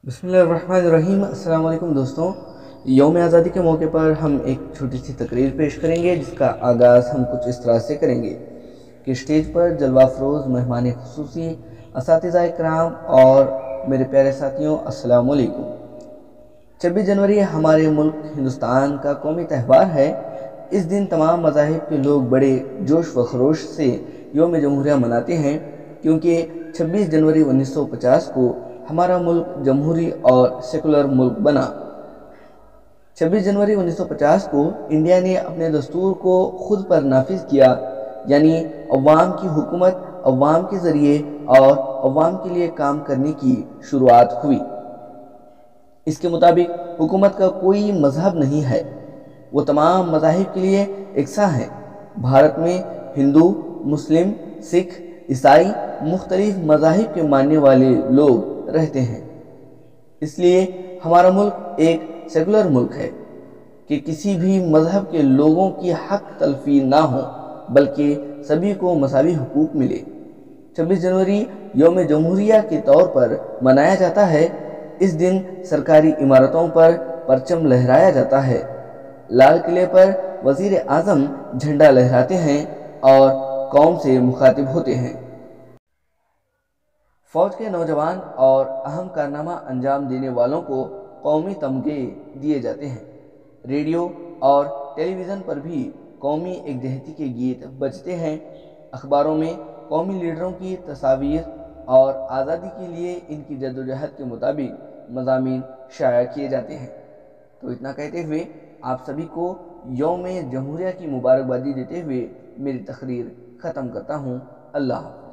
बिस्मिल्लाहिर्रहमानिर्रहीम। अस्सलाम वालेकुम दोस्तों, यौम आज़ादी के मौके पर हम एक छोटी सी तकरीर पेश करेंगे जिसका आगाज़ हम कुछ इस तरह से करेंगे कि स्टेज पर जलवा अफरोज़ मेहमान खुसूसी असातिज़ा इकराम और मेरे प्यारे साथियों, अस्सलाम वालेकुम। 26 जनवरी हमारे मुल्क हिंदुस्तान का कौमी त्यौहार है। इस दिन तमाम मज़ाहिब के लोग बड़े जोश व खरोश से यौम जमहूरिया मनाते हैं, क्योंकि 26 जनवरी 1950 को हमारा मुल्क जमहूरी और सेकुलर मुल्क बना। 26 जनवरी 1950 को इंडिया ने अपने दस्तूर को खुद पर नाफिज किया, यानी अवाम की हुकूमत अवाम के ज़रिए और अवाम के लिए काम करने की शुरुआत हुई। इसके मुताबिक हुकूमत का कोई मजहब नहीं है, वो तमाम मज़ाहिब के लिए एकसा है। भारत में हिंदू, मुस्लिम, सिख, ईसाई मुख्तलिफ मज़ाहिब के मानने वाले लोग रहते हैं। इसलिए हमारा मुल्क एक सेकुलर मुल्क है कि किसी भी मज़हब के लोगों की हक तलफी ना हो, बल्कि सभी को मसावी हुकूक मिले। 26 जनवरी यौम जमहूरिया के तौर पर मनाया जाता है। इस दिन सरकारी इमारतों पर परचम लहराया जाता है, लाल किले पर वज़ीर आज़म झंडा लहराते हैं और कौम से मुखातिब होते हैं। फ़ौज के नौजवान और अहम कारनामा अंजाम देने वालों को कौमी तमगे दिए जाते हैं। रेडियो और टेलीविज़न पर भी कौमी एकजहती के गीत बजते हैं। अखबारों में कौमी लीडरों की तस्वीर और आज़ादी के लिए इनकी जद्दोजहद के मुताबिक मज़ामीन शाया किए जाते हैं। तो इतना कहते हुए आप सभी को यौम जमहूरिया की मुबारकबादी देते हुए मेरी तकरीर ख़त्म करता हूँ। अल्लाह।